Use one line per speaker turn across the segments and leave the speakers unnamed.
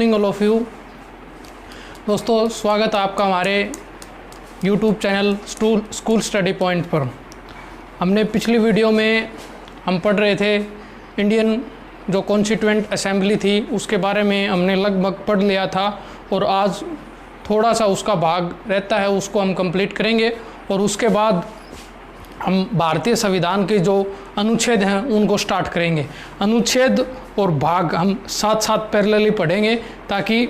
Evening all of you. दोस्तों, स्वागत है आपका हमारे YouTube channel school study point पर। हमने पिछली वीडियो में हम पढ़ रहे थे इंडियन जो कॉन्स्टिट्यूएंट असेंबली थी उसके बारे में हमने लगभग पढ़ लिया था, और आज थोड़ा सा उसका भाग रहता है, उसको हम कंप्लीट करेंगे और उसके बाद हम भारतीय संविधान के जो अनुच्छेद हैं उनको स्टार्ट करेंगे। अनुच्छेद और भाग हम साथ साथ पैरेलली पढ़ेंगे ताकि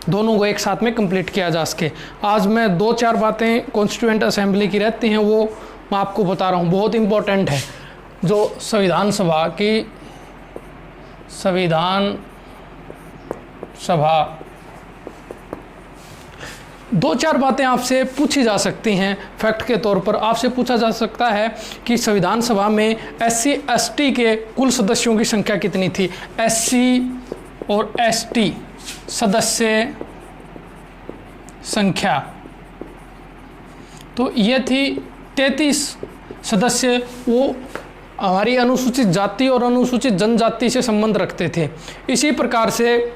दोनों को एक साथ में कंप्लीट किया जा सके। आज मैं 2-4 बातें कॉन्स्टिट्यूएंट असेंबली की रहती हैं वो मैं आपको बता रहा हूँ, बहुत इम्पोर्टेंट है। जो संविधान सभा 2-4 बातें आपसे पूछी जा सकती हैं। फैक्ट के तौर पर आपसे पूछा जा सकता है कि संविधान सभा में SC ST के कुल सदस्यों की संख्या कितनी थी। SC और ST सदस्य संख्या तो ये थी 33 सदस्य। वो हमारी अनुसूचित जाति और अनुसूचित जनजाति से संबंध रखते थे। इसी प्रकार से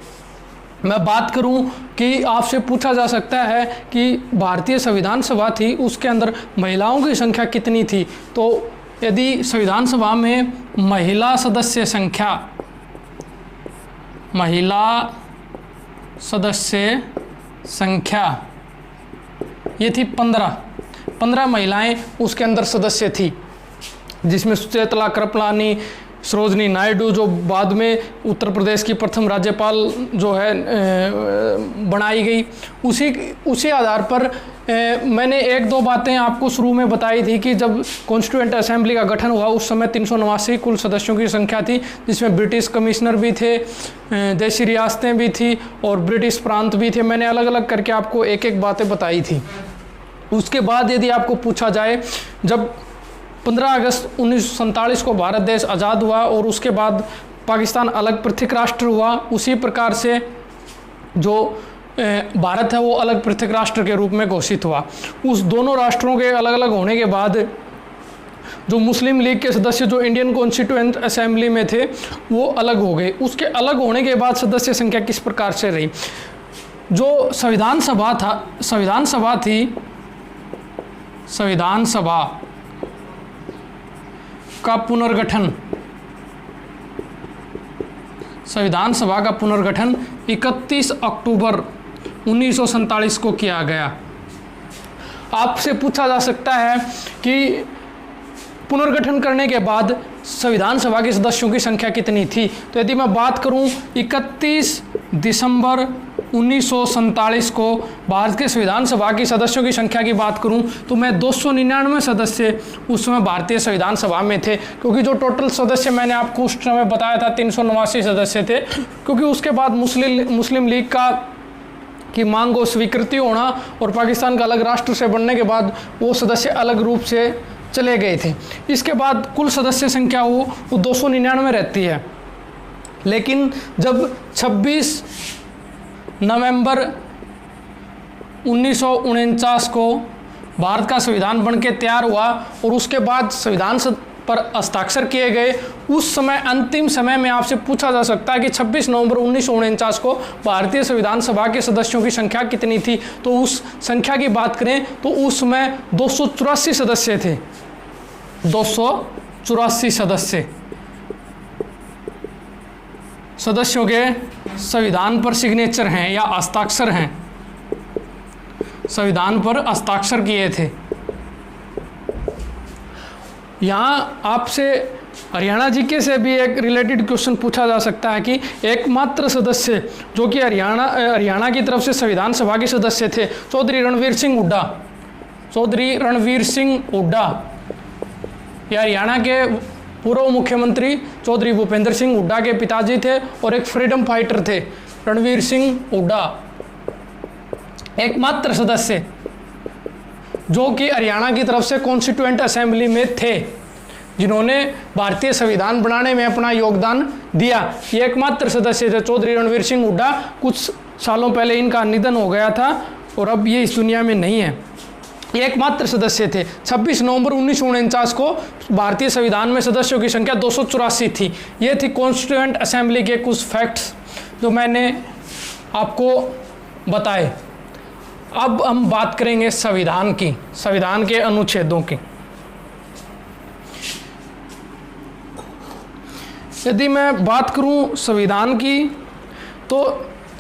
मैं बात करूं कि आपसे पूछा जा सकता है कि भारतीय संविधान सभा थी उसके अंदर महिलाओं की संख्या कितनी थी। तो यदि संविधान सभा में महिला सदस्य संख्या ये थी 15 महिलाएं उसके अंदर सदस्य थी, जिसमें सुचेतला कृपलानी, सरोजनी नायडू जो बाद में उत्तर प्रदेश की प्रथम राज्यपाल जो है बनाई गई, उसी आधार पर मैंने 1-2 बातें आपको शुरू में बताई थी कि जब कॉन्स्टिट्यूएंट असेंबली का गठन हुआ उस समय 389 कुल सदस्यों की संख्या थी, जिसमें ब्रिटिश कमिश्नर भी थे, देशी रियासतें भी थी और ब्रिटिश प्रांत भी थे। मैंने अलग अलग करके आपको एक बातें बताई थी। उसके बाद यदि आपको पूछा जाए, जब 15 अगस्त 1947 को भारत देश आज़ाद हुआ और उसके बाद पाकिस्तान अलग पृथक राष्ट्र हुआ, उसी प्रकार से जो भारत है वो अलग पृथक राष्ट्र के रूप में घोषित हुआ। उस दोनों राष्ट्रों के अलग अलग होने के बाद जो मुस्लिम लीग के सदस्य जो इंडियन कॉन्स्टिट्यूएंट असेंबली में थे वो अलग हो गए। उसके अलग होने के बाद सदस्य संख्या किस प्रकार से रही। जो संविधान सभा का पुनर्गठन 31 अक्टूबर 1947 को किया गया। आपसे पूछा जा सकता है कि पुनर्गठन करने के बाद संविधान सभा के सदस्यों की संख्या कितनी थी। तो यदि मैं बात करूं 31 दिसंबर 1947 को भारत के संविधान सभा की सदस्यों की संख्या की बात करूं तो मैं 299 सदस्य उस समय भारतीय संविधान सभा में थे, क्योंकि जो टोटल सदस्य मैंने आपको उस समय बताया था 389 सदस्य थे, क्योंकि उसके बाद मुस्लिम लीग की मांग को स्वीकृति होना और पाकिस्तान का अलग राष्ट्र से बनने के बाद वो सदस्य अलग रूप से चले गए थे। इसके बाद कुल सदस्य संख्या वो 299 रहती है। लेकिन जब 26 नवंबर 1949 को भारत का संविधान बनके तैयार हुआ और उसके बाद संविधान पर हस्ताक्षर किए गए, उस समय अंतिम समय में आपसे पूछा जा सकता है कि 26 नवंबर 1949 को भारतीय संविधान सभा के सदस्यों की संख्या कितनी थी। तो उस संख्या की बात करें तो उस समय 284 सदस्य थे। 284 सदस्यों के संविधान पर सिग्नेचर हैं या हस्ताक्षर हैं, संविधान पर हस्ताक्षर किए थे। यहाँ आपसे हरियाणा जीके से भी एक रिलेटेड क्वेश्चन पूछा जा सकता है कि एकमात्र सदस्य जो कि हरियाणा की तरफ से संविधान सभा के सदस्य थे, चौधरी रणवीर सिंह हुड्डा, या हरियाणा के पूर्व मुख्यमंत्री चौधरी भूपेंद्र सिंह हुड्डा के पिताजी थे और एक फ्रीडम फाइटर थे रणवीर सिंह हुड्डा, एकमात्र सदस्य जो कि हरियाणा की तरफ से कॉन्स्टिट्यूएंट असेंबली में थे, जिन्होंने भारतीय संविधान बनाने में अपना योगदान दिया। ये एकमात्र सदस्य थे चौधरी रणवीर सिंह हुड्डा। कुछ सालों पहले इनका निधन हो गया था और अब ये इस दुनिया में नहीं है। एकमात्र सदस्य थे। 26 नवंबर 1949 को भारतीय संविधान में सदस्यों की संख्या 284 थी। ये थी कॉन्स्टिट्यूएंट असेंबली के कुछ फैक्ट्स जो मैंने आपको बताए। अब हम बात करेंगे संविधान की, संविधान के अनुच्छेदों की। यदि मैं बात करूं संविधान की तो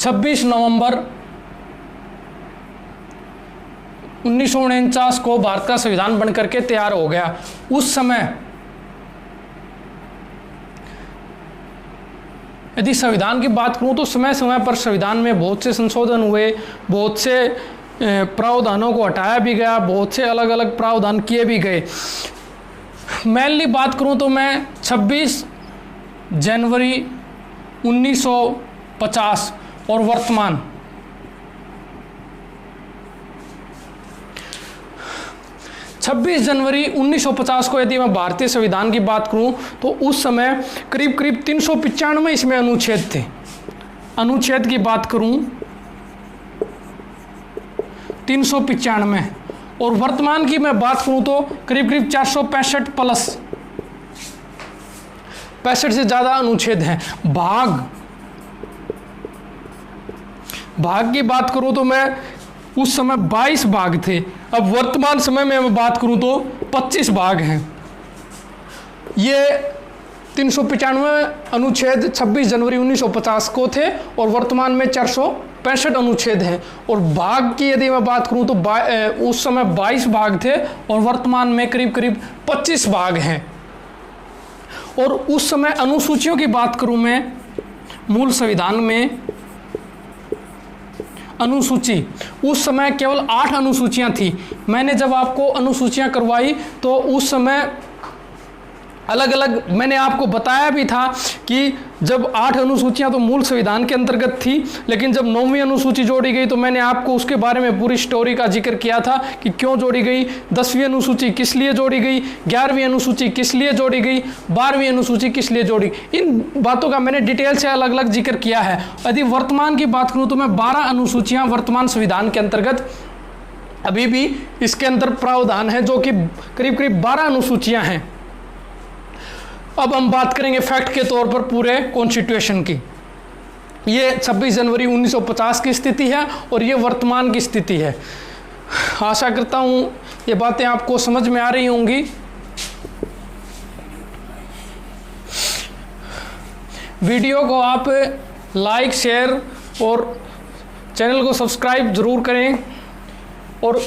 26 नवंबर 1949 को भारत का संविधान बनकर के तैयार हो गया। उस समय यदि संविधान की बात करूं तो समय समय पर संविधान में बहुत से संशोधन हुए, बहुत से प्रावधानों को हटाया भी गया, बहुत से अलग अलग प्रावधान किए भी गए। मेनली बात करूं तो मैं 26 जनवरी 1950 और वर्तमान 26 जनवरी 1950 को यदि मैं भारतीय संविधान की बात करूं तो उस समय करीब करीब 395 इसमें अनुच्छेद थे। अनुच्छेद की बात करूं 395 और वर्तमान की मैं बात करूं तो करीब करीब 465 प्लस 65 से ज़्यादा अनुच्छेद हैं। भाग की बात करूं तो मैं उस समय 22 भाग थे, अब वर्तमान समय में मैं बात करूं तो 25 भाग हैं। ये 395 अनुच्छेद 26 जनवरी 1950 को थे और वर्तमान में 465 अनुच्छेद हैं। और भाग की यदि मैं बात करूं तो उस समय 22 भाग थे और वर्तमान में करीब करीब 25 भाग हैं। और उस समय अनुसूचियों की बात करूं मैं, मूल संविधान में अनुसूची उस समय केवल 8 अनुसूचियां थी। मैंने जब आपको अनुसूचियां करवाई तो उस समय अलग अलग मैंने आपको बताया भी था कि जब 8 अनुसूचियां तो मूल संविधान के अंतर्गत थी, लेकिन जब 9वीं अनुसूची जोड़ी गई तो मैंने आपको उसके बारे में पूरी स्टोरी का जिक्र किया था कि क्यों जोड़ी गई, 10वीं अनुसूची किस लिए जोड़ी गई, 11वीं अनुसूची किस लिए जोड़ी गई, 12वीं अनुसूची किस लिए जोड़ी। इन बातों का मैंने डिटेल से अलग अलग जिक्र किया है। यदि वर्तमान की बात करूँ तो मैं 12 अनुसूचियाँ वर्तमान संविधान के अंतर्गत अभी भी इसके अंदर प्रावधान है, जो कि करीब करीब 12 अनुसूचियाँ हैं। अब हम बात करेंगे फैक्ट के तौर पर पूरे कॉन्स्टिट्यूशन की। ये 26 जनवरी 1950 की स्थिति है और ये वर्तमान की स्थिति है। आशा करता हूँ ये बातें आपको समझ में आ रही होंगी। वीडियो को आप लाइक, शेयर और चैनल को सब्सक्राइब ज़रूर करें और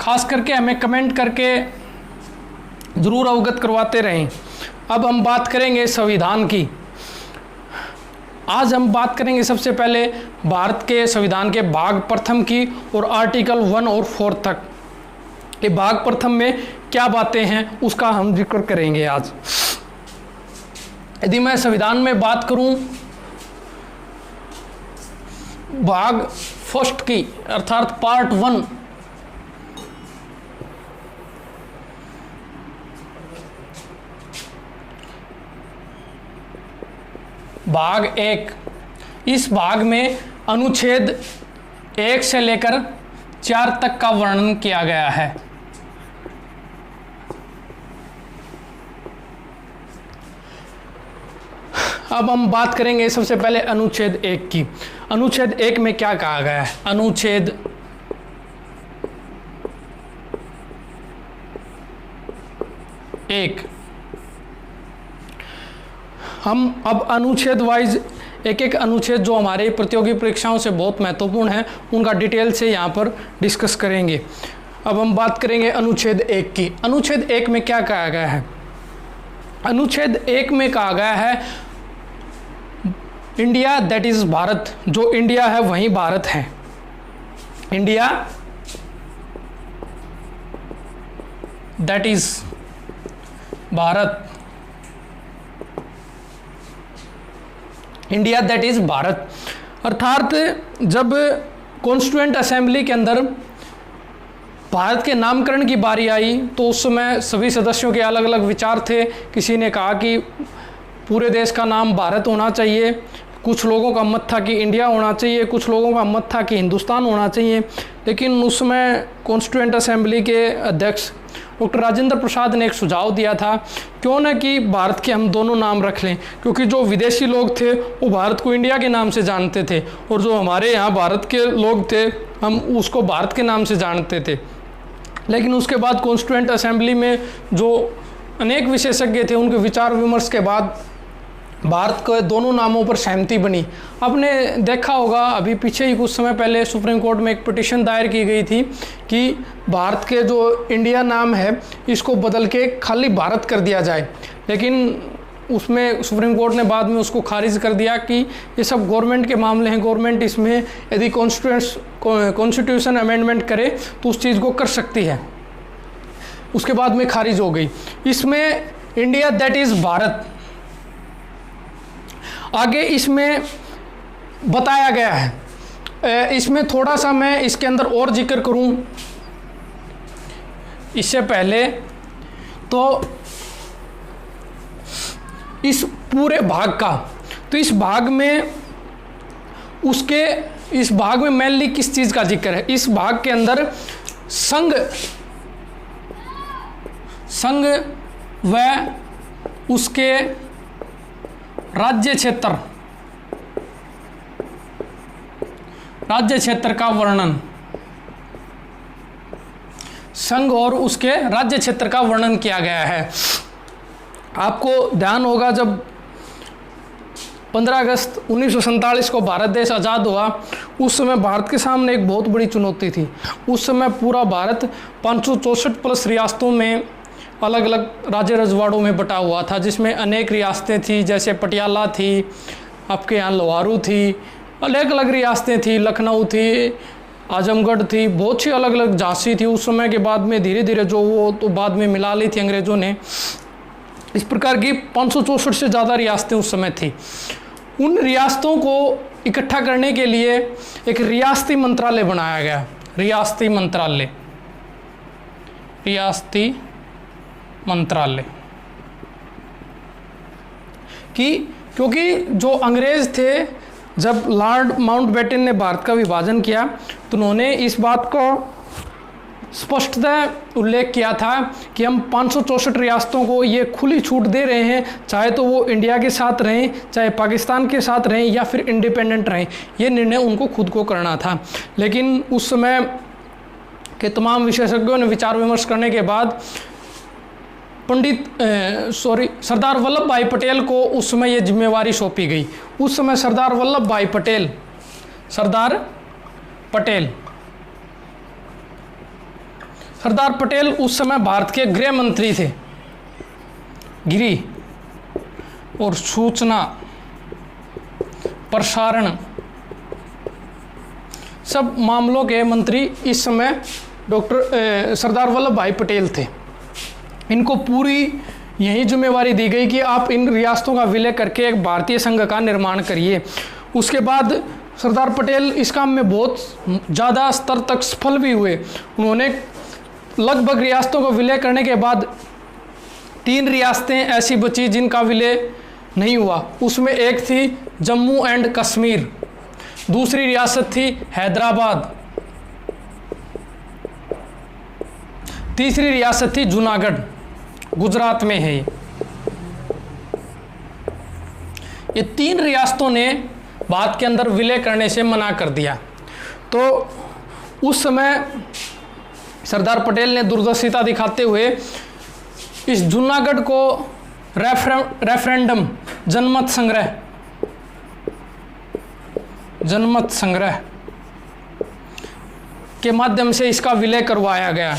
ख़ास करके हमें कमेंट करके ज़रूर अवगत करवाते रहें। अब हम बात करेंगे संविधान की। आज हम बात करेंगे सबसे पहले भारत के संविधान के भाग प्रथम की और आर्टिकल 1 और 4 तक। ये भाग प्रथम में क्या बातें हैं उसका हम जिक्र करेंगे आज। यदि मैं संविधान में बात करूं भाग फर्स्ट की अर्थात पार्ट 1, भाग 1, इस भाग में अनुच्छेद 1 से लेकर 4 तक का वर्णन किया गया है। अब हम बात करेंगे सबसे पहले अनुच्छेद 1 की। अनुच्छेद 1 में क्या कहा गया है? अनुच्छेद 1 हम अब अनुच्छेद वाइज एक एक अनुच्छेद जो हमारे प्रतियोगी परीक्षाओं से बहुत महत्वपूर्ण है उनका डिटेल से यहाँ पर डिस्कस करेंगे। अब हम बात करेंगे अनुच्छेद 1 की। अनुच्छेद 1 में क्या कहा गया है? अनुच्छेद 1 में कहा गया है इंडिया दैट इज भारत, जो इंडिया है वही भारत है। India that is Bharat, India that is Bharat. अर्थात जब कॉन्स्टिट्यूएंट असेंबली के अंदर भारत के नामकरण की बारी आई तो उस समय सभी सदस्यों के अलग अलग विचार थे। किसी ने कहा कि पूरे देश का नाम भारत होना चाहिए, कुछ लोगों का मत था कि इंडिया होना चाहिए, कुछ लोगों का मत था कि हिंदुस्तान होना चाहिए। लेकिन उस समय कॉन्स्टिट्यूएंट असेंबली के अध्यक्ष डॉक्टर राजेंद्र प्रसाद ने एक सुझाव दिया था, क्यों ना कि भारत के हम दोनों नाम रख लें, क्योंकि जो विदेशी लोग थे वो भारत को इंडिया के नाम से जानते थे और जो हमारे यहाँ भारत के लोग थे हम उसको भारत के नाम से जानते थे। लेकिन उसके बाद कॉन्स्टिट्यूएंट असेंबली में जो अनेक विशेषज्ञ थे उनके विचार विमर्श के बाद भारत के दोनों नामों पर सहमति बनी। आपने देखा होगा अभी पीछे ही कुछ समय पहले सुप्रीम कोर्ट में एक पिटीशन दायर की गई थी कि भारत के जो इंडिया नाम है इसको बदल के खाली भारत कर दिया जाए, लेकिन उसमें सुप्रीम कोर्ट ने बाद में उसको खारिज कर दिया कि ये सब गवर्नमेंट के मामले हैं, गवर्नमेंट इसमें यदि कॉन्स्टिट्यूशन अमेंडमेंट करे तो उस चीज़ को कर सकती है। उसके बाद में खारिज हो गई। इसमें इंडिया दैट इज़ भारत, आगे इसमें बताया गया है। इसमें थोड़ा सा मैं इसके अंदर और जिक्र करूं इससे पहले, तो इस पूरे भाग का, तो इस भाग में मेनली किस चीज़ का जिक्र है? इस भाग के अंदर संघ व उसके राज्य क्षेत्र का वर्णन, संघ और उसके राज्य क्षेत्र का वर्णन किया गया है। आपको ध्यान होगा जब 15 अगस्त 1947 को भारत देश आज़ाद हुआ, उस समय भारत के सामने एक बहुत बड़ी चुनौती थी। उस समय पूरा भारत 564 प्लस रियासतों में अलग अलग राज्य रजवाड़ों में बटा हुआ था, जिसमें अनेक रियासतें थी, जैसे पटियाला थी, आपके यहाँ लोहारू थी, अलग अलग रियासतें थी, लखनऊ थी, आजमगढ़ थी, बहुत सी अलग अलग, झांसी थी। उस समय के बाद में धीरे धीरे जो वो तो बाद में मिला ली थी अंग्रेज़ों ने। इस प्रकार की 564 से ज़्यादा रियासतें उस समय थी। उन रियासतों को इकट्ठा करने के लिए एक रियासती मंत्रालय बनाया गया, रियासती मंत्रालय क्योंकि जो अंग्रेज़ थे, जब लॉर्ड माउंटबेटन ने भारत का विभाजन किया तो उन्होंने इस बात को स्पष्टतः उल्लेख किया था कि हम 564 रियासतों को ये खुली छूट दे रहे हैं, चाहे तो वो इंडिया के साथ रहें, चाहे पाकिस्तान के साथ रहें या फिर इंडिपेंडेंट रहें, ये निर्णय उनको खुद को करना था। लेकिन उस समय के तमाम विशेषज्ञों ने विचार विमर्श करने के बाद सरदार वल्लभ भाई पटेल को उस समय ये जिम्मेवारी सौंपी गई। उस समय सरदार पटेल उस समय भारत के गृह मंत्री थे, गृह और सूचना प्रसारण सब मामलों के मंत्री इस समय डॉक्टर सरदार वल्लभ भाई पटेल थे। इनको पूरी यही जिम्मेवारी दी गई कि आप इन रियासतों का विलय करके एक भारतीय संघ का निर्माण करिए। उसके बाद सरदार पटेल इस काम में बहुत ज़्यादा स्तर तक सफल भी हुए। उन्होंने लगभग रियासतों को विलय करने के बाद 3 रियासतें ऐसी बची जिनका विलय नहीं हुआ। उसमें एक थी जम्मू एंड कश्मीर, दूसरी रियासत थी हैदराबाद, तीसरी रियासत थी जूनागढ़, गुजरात में है। ये 3 रियासतों ने भारत के अंदर विलय करने से मना कर दिया। तो उस समय सरदार पटेल ने दूरदर्शिता दिखाते हुए इस जूनागढ़ को रेफरेंडम जनमत संग्रह के माध्यम से इसका विलय करवाया गया।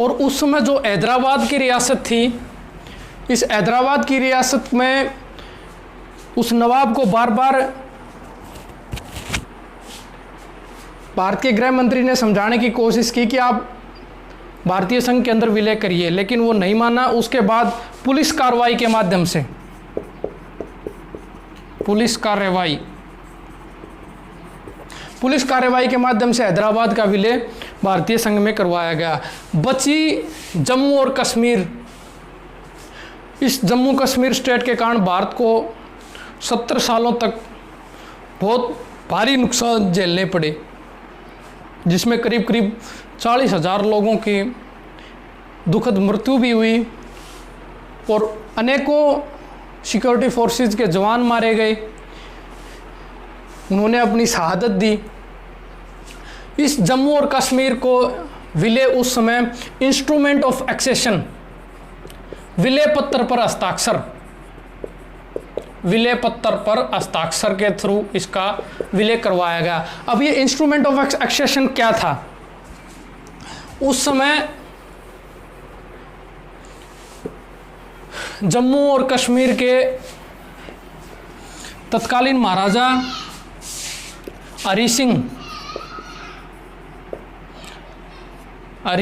और उस समय जो हैदराबाद की रियासत थी, इस हैदराबाद की रियासत में उस नवाब को बार बार भारत के गृह मंत्री ने समझाने की कोशिश की कि आप भारतीय संघ के अंदर विलय करिए, लेकिन वो नहीं माना। उसके बाद पुलिस कार्रवाई के माध्यम से हैदराबाद का विलय भारतीय संघ में करवाया गया। बची जम्मू और कश्मीर। इस जम्मू कश्मीर स्टेट के कारण भारत को 70 सालों तक बहुत भारी नुकसान झेलने पड़े। जिसमें करीब करीब 40,000 लोगों की दुखद मृत्यु भी हुई और अनेकों सिक्योरिटी फोर्सेस के जवान मारे गए, उन्होंने अपनी शहादत दी। इस जम्मू और कश्मीर को विलय उस समय इंस्ट्रूमेंट ऑफ एक्सेशन, विलय पत्र पर हस्ताक्षर, विलय पत्र पर हस्ताक्षर के थ्रू इसका विलय करवाया गया। अब ये इंस्ट्रूमेंट ऑफ एक्सेशन क्या था? उस समय जम्मू और कश्मीर के तत्कालीन महाराजा हरि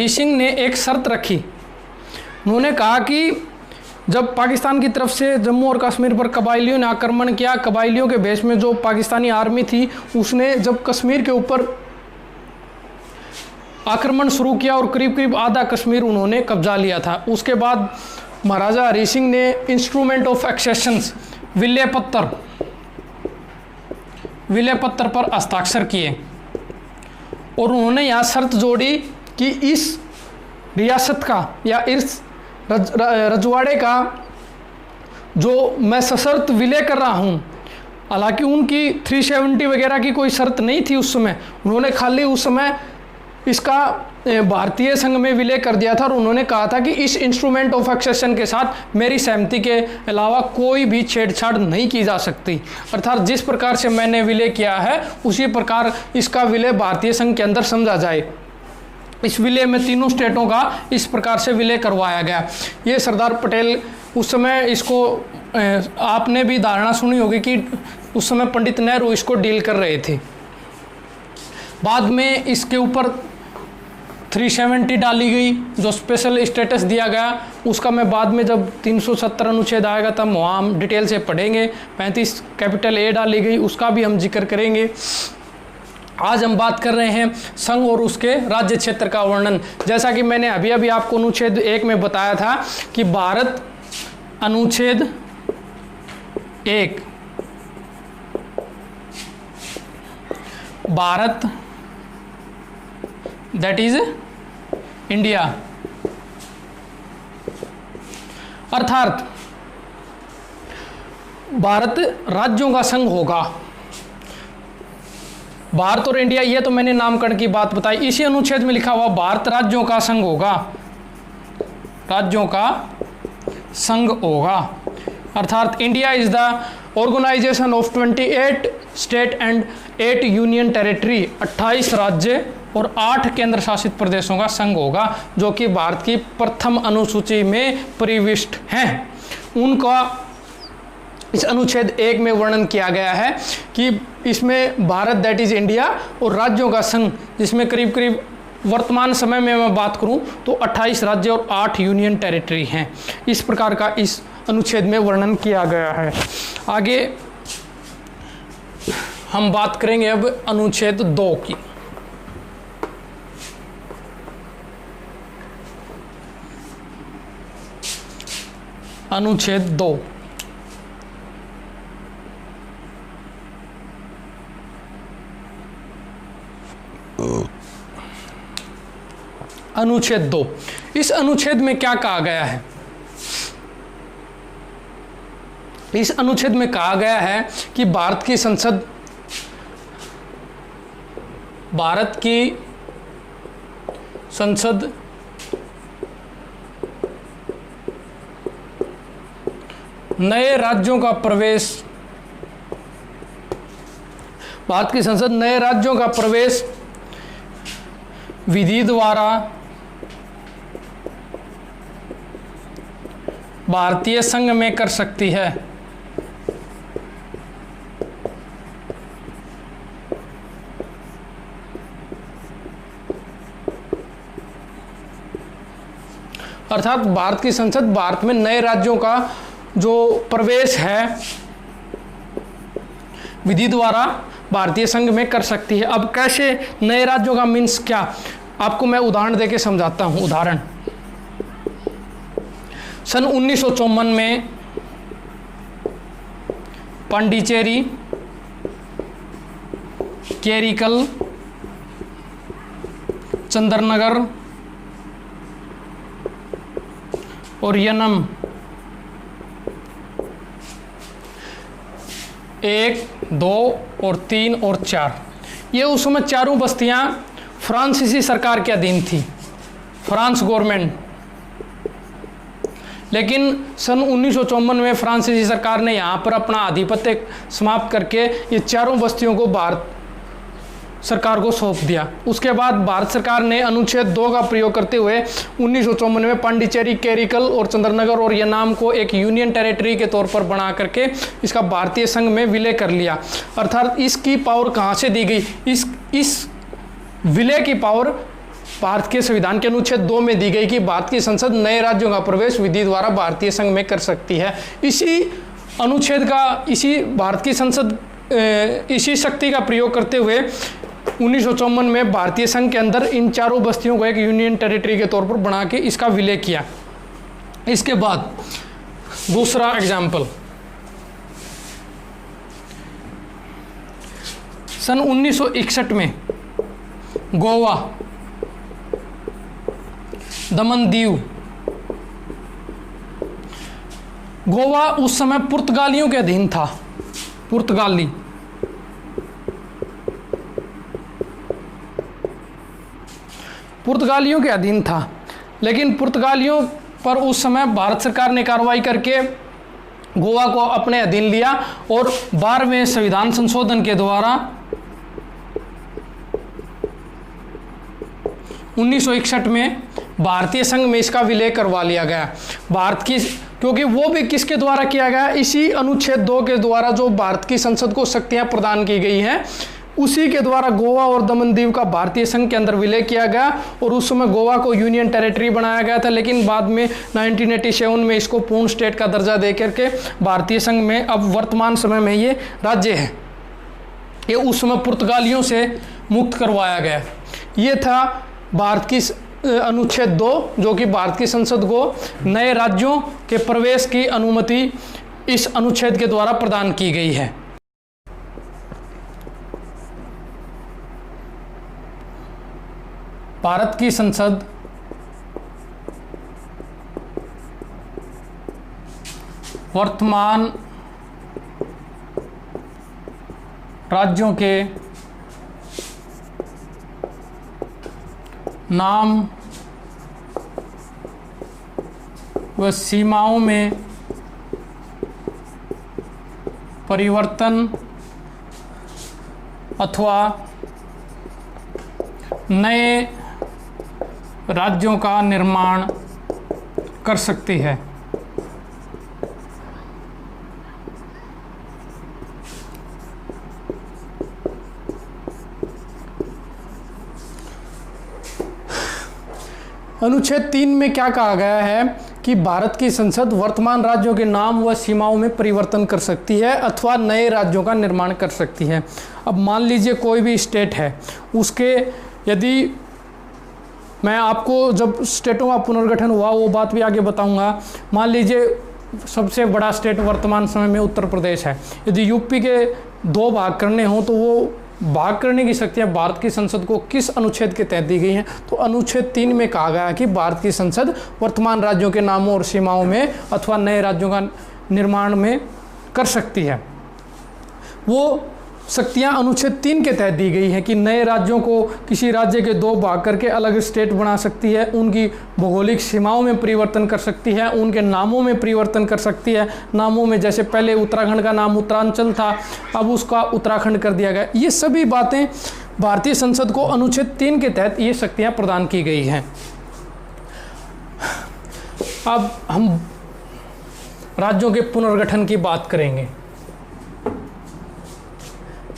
सिंह ने एक शर्त रखी। उन्होंने कहा कि जब पाकिस्तान की तरफ से जम्मू और कश्मीर पर कबायलियों ने आक्रमण किया, कबायलियों के भेष में जो पाकिस्तानी आर्मी थी उसने जब कश्मीर के ऊपर आक्रमण शुरू किया और करीब करीब आधा कश्मीर उन्होंने कब्जा लिया था, उसके बाद महाराजा हरि सिंह ने इंस्ट्रूमेंट ऑफ एक्सेशंस, विलय पत्र पर हस्ताक्षर किए और उन्होंने यहाँ शर्त जोड़ी कि इस रियासत का या इस रजवाड़े का जो मैं सशर्त विलय कर रहा हूँ, हालांकि उनकी 370 वगैरह की कोई शर्त नहीं थी उस समय, उन्होंने खाली उस समय इसका भारतीय संघ में विलय कर दिया था और उन्होंने कहा था कि इस इंस्ट्रूमेंट ऑफ एक्सेशन के साथ मेरी सहमति के अलावा कोई भी छेड़छाड़ नहीं की जा सकती, अर्थात जिस प्रकार से मैंने विलय किया है उसी प्रकार इसका विलय भारतीय संघ के अंदर समझा जाए। इस विलय में तीनों स्टेटों का इस प्रकार से विलय करवाया गया। ये सरदार पटेल उस समय इसको आपने भी धारणा सुनी होगी कि उस समय पंडित नेहरू इसको डील कर रहे थे। बाद में इसके ऊपर 370 डाली गई, जो स्पेशल स्टेटस दिया गया, उसका मैं बाद में जब 370 अनुच्छेद आएगा तब वहाँ हम डिटेल से पढ़ेंगे। 35 कैपिटल ए डाली गई, उसका भी हम जिक्र करेंगे। आज हम बात कर रहे हैं संघ और उसके राज्य क्षेत्र का वर्णन। जैसा कि मैंने अभी अभी आपको अनुच्छेद 1 में बताया था कि भारत अनुच्छेद 1, भारत दैट इज इंडिया, अर्थात भारत राज्यों का संघ होगा। भारत और इंडिया, ये तो मैंने नामकरण की बात बताई। इसी अनुच्छेद में लिखा हुआ भारत राज्यों का संघ होगा, राज्यों का संघ होगा, अर्थात India is the organisation of 28 state and 8 union territory, 28 राज्य और 8 केंद्र शासित प्रदेशों का संघ होगा, जो कि भारत की प्रथम अनुसूची में प्रविष्ट हैं। उनका इस अनुच्छेद 1 में वर्णन किया गया है कि इसमें भारत दैट इज इंडिया और राज्यों का संघ, जिसमें करीब करीब वर्तमान समय में मैं बात करूं तो 28 राज्य और 8 यूनियन टेरिटरी हैं। इस प्रकार का इस अनुच्छेद में वर्णन किया गया है। आगे हम बात करेंगे अब अनुच्छेद 2 की। अनुच्छेद 2, अनुच्छेद 2, इस अनुच्छेद में क्या कहा गया है? इस अनुच्छेद में कहा गया है कि भारत की संसद नए राज्यों का प्रवेश, भारत की संसद नए राज्यों का प्रवेश विधि द्वारा भारतीय संघ में कर सकती है। अर्थात भारत की संसद भारत में नए राज्यों का जो प्रवेश है विधि द्वारा भारतीय संघ में कर सकती है। अब कैसे नए राज्यों का मीन्स क्या, आपको मैं उदाहरण देके समझाता हूं। उदाहरण, सन 1954 में पांडिचेरी, केरिकल, चंद्रनगर और यनम 1, 2 और 3 और 4, ये उस समय चारों बस्तियां फ्रांसीसी सरकार के अधीन थी, फ्रांस गवर्नमेंट। लेकिन सन 1954 में फ्रांसीसी सरकार ने यहाँ पर अपना आधिपत्य समाप्त करके ये चारों बस्तियों को भारत सरकार को सौंप दिया। उसके बाद भारत सरकार ने अनुच्छेद 2 का प्रयोग करते हुए 1954 में पांडिचेरी, कैरिकल और चंद्रनगर और यनाम को एक यूनियन टेरिटरी के तौर पर बना करके इसका भारतीय संघ में विलय कर लिया। अर्थात इसकी पावर कहाँ से दी गई? इस विलय की पावर भारत के संविधान के अनुच्छेद 2 में दी गई कि भारत की संसद नए राज्यों का प्रवेश विधि द्वारा भारतीय संघ में कर सकती है। इसी अनुच्छेद का, इसी भारत की संसद इसी शक्ति का प्रयोग करते हुए 1954 में भारतीय संघ के अंदर इन चारों बस्तियों को एक यूनियन टेरिटरी के तौर पर बना के इसका विलय किया। इसके बाद दूसरा एग्जाम्पल, सन 1961 में गोवा, दमन दीव, गोवा उस समय पुर्तगालियों के अधीन था। पुर्तगालियों के अधीन था, लेकिन पुर्तगालियों पर उस समय भारत सरकार ने कार्रवाई करके गोवा को अपने अधीन लिया और 12वें संविधान संशोधन के द्वारा 1961 में भारतीय संघ में इसका विलय करवा लिया गया। भारत की, क्योंकि वो भी किसके द्वारा किया गया? इसी अनुच्छेद 2 के द्वारा जो भारत की संसद को शक्तियां प्रदान की गई हैं, उसी के द्वारा गोवा और दमन दीव का भारतीय संघ के अंदर विलय किया गया और उस समय गोवा को यूनियन टेरिटरी बनाया गया था। लेकिन बाद में 1987 में इसको पूर्ण स्टेट का दर्जा दे करके भारतीय संघ में अब वर्तमान समय में ये राज्य है। ये उस समय पुर्तगालियों से मुक्त करवाया गया। ये था भारत की अनुच्छेद 2, जो कि भारत की संसद को नए राज्यों के प्रवेश की अनुमति इस अनुच्छेद के द्वारा प्रदान की गई है। भारत की संसद वर्तमान राज्यों के नाम व सीमाओं में परिवर्तन अथवा नए राज्यों का निर्माण कर सकती है। अनुच्छेद 3 में क्या कहा गया है कि भारत की संसद वर्तमान राज्यों के नाम व सीमाओं में परिवर्तन कर सकती है अथवा नए राज्यों का निर्माण कर सकती है। अब मान लीजिए कोई भी स्टेट है, उसके यदि मैं आपको जब स्टेटों का पुनर्गठन हुआ वो बात भी आगे बताऊंगा। मान लीजिए सबसे बड़ा स्टेट वर्तमान समय में उत्तर प्रदेश है। यदि यूपी के 2 भाग करने हों तो वो भाग करने की शक्तियाँ भारत की संसद को किस अनुच्छेद के तहत दी गई हैं? तो अनुच्छेद 3 में कहा गया है कि भारत की संसद वर्तमान राज्यों के नामों और सीमाओं में अथवा नए राज्यों का निर्माण में कर सकती है। वो शक्तियाँ अनुच्छेद 3 के तहत दी गई हैं कि नए राज्यों को किसी राज्य के 2 भाग करके अलग स्टेट बना सकती है, उनकी भौगोलिक सीमाओं में परिवर्तन कर सकती है, उनके नामों में परिवर्तन कर सकती है। नामों में जैसे पहले उत्तराखंड का नाम उत्तरांचल था, अब उसका उत्तराखंड कर दिया गया। ये सभी बातें भारतीय संसद को अनुच्छेद 3 के तहत ये शक्तियाँ प्रदान की गई हैं। अब हम राज्यों के पुनर्गठन की बात करेंगे।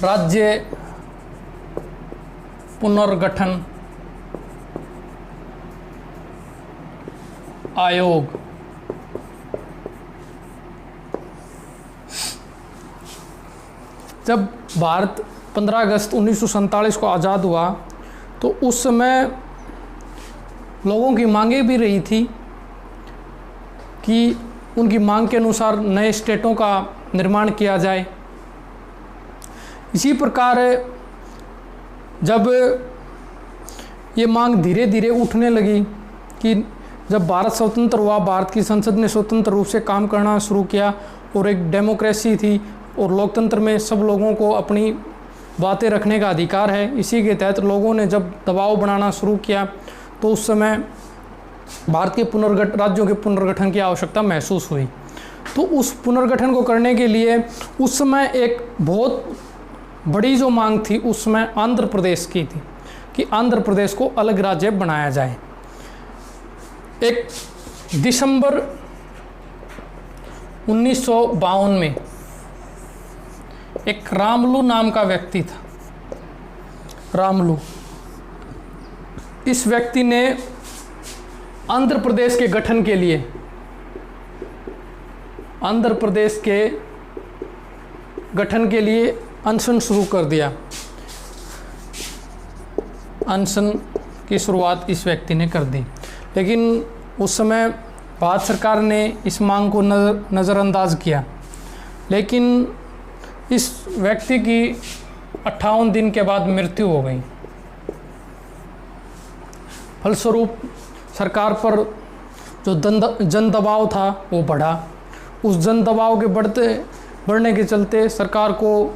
राज्य पुनर्गठन आयोग जब भारत 15 अगस्त 1947 को आज़ाद हुआ तो उस समय लोगों की मांगे भी रही थी कि उनकी मांग के अनुसार नए स्टेटों का निर्माण किया जाए। इसी प्रकार जब ये मांग धीरे धीरे उठने लगी कि जब भारत स्वतंत्र हुआ, भारत की संसद ने स्वतंत्र रूप से काम करना शुरू किया और एक डेमोक्रेसी थी और लोकतंत्र में सब लोगों को अपनी बातें रखने का अधिकार है। इसी के तहत लोगों ने जब दबाव बनाना शुरू किया तो उस समय भारत के राज्यों के पुनर्गठन की आवश्यकता महसूस हुई। तो उस पुनर्गठन को करने के लिए उस समय एक बहुत बड़ी जो मांग थी उस समय आंध्र प्रदेश की थी कि आंध्र प्रदेश को अलग राज्य बनाया जाए। एक दिसंबर 1952 में एक रामलू नाम का व्यक्ति था, रामलू। इस व्यक्ति ने आंध्र प्रदेश के गठन के लिए अनशन शुरू कर दिया। अनशन की शुरुआत इस व्यक्ति ने कर दी, लेकिन उस समय भारत सरकार ने इस मांग को नज़रअंदाज किया। लेकिन इस व्यक्ति की 58 दिन के बाद मृत्यु हो गई। फलस्वरूप सरकार पर जो जन दबाव था वो बढ़ा। उस जन दबाव के बढ़ने के चलते सरकार को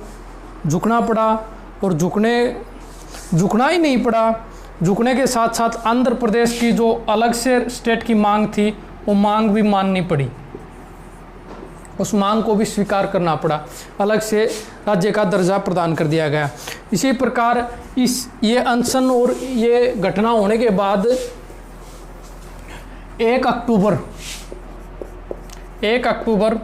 झुकना पड़ा और झुकना ही नहीं पड़ा, झुकने के साथ साथ आंध्र प्रदेश की जो अलग से स्टेट की मांग थी वो मांग भी माननी पड़ी, उस मांग को भी स्वीकार करना पड़ा, अलग से राज्य का दर्जा प्रदान कर दिया गया। इसी प्रकार ये अनशन और ये घटना होने के बाद 1 अक्टूबर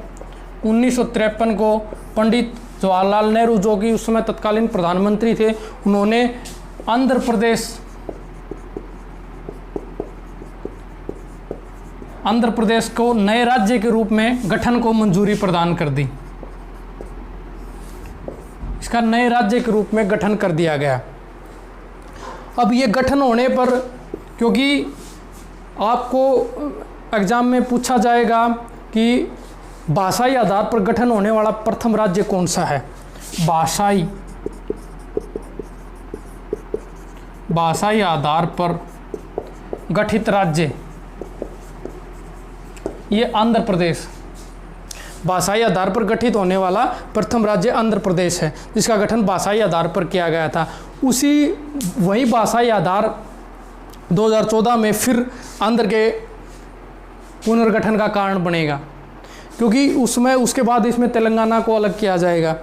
1953 को पंडित जवाहरलाल नेहरू, जो कि उस समय तत्कालीन प्रधानमंत्री थे, उन्होंने आंध्र प्रदेश को नए राज्य के रूप में गठन को मंजूरी प्रदान कर दी। इसका नए राज्य के रूप में गठन कर दिया गया। अब ये गठन होने पर, क्योंकि आपको एग्जाम में पूछा जाएगा कि भाषाई आधार पर गठन होने वाला प्रथम राज्य कौन सा है, भाषाई आधार पर गठित राज्य, ये आंध्र प्रदेश। भाषाई आधार पर गठित होने वाला प्रथम राज्य आंध्र प्रदेश है, जिसका गठन भाषाई आधार पर किया गया था। वही भाषाई आधार 2014 में फिर आंध्र के पुनर्गठन का कारण बनेगा, क्योंकि उसके बाद इसमें तेलंगाना को अलग किया जाएगा।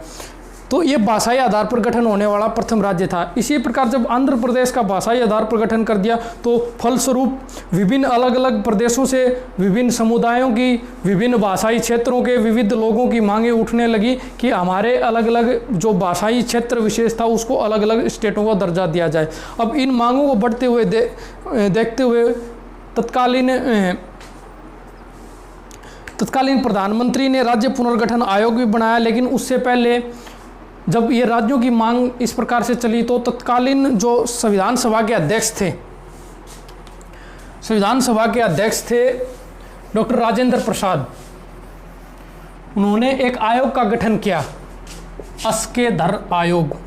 तो ये भाषाई आधार पर गठन होने वाला प्रथम राज्य था। इसी प्रकार जब आंध्र प्रदेश का भाषाई आधार पर गठन कर दिया तो फलस्वरूप विभिन्न अलग अलग प्रदेशों से विभिन्न समुदायों की, विभिन्न भाषाई क्षेत्रों के विविध लोगों की मांगें उठने लगी कि हमारे अलग अलग जो भाषाई क्षेत्र विशेष था उसको अलग अलग स्टेटों का दर्जा दिया जाए। अब इन मांगों को बढ़ते हुए देखते हुए तत्कालीन प्रधानमंत्री ने राज्य पुनर्गठन आयोग भी बनाया। लेकिन उससे पहले जब ये राज्यों की मांग इस प्रकार से चली तो तत्कालीन जो संविधान सभा के अध्यक्ष थे डॉक्टर राजेंद्र प्रसाद, उन्होंने एक आयोग का गठन किया, अस्केधर आयोग।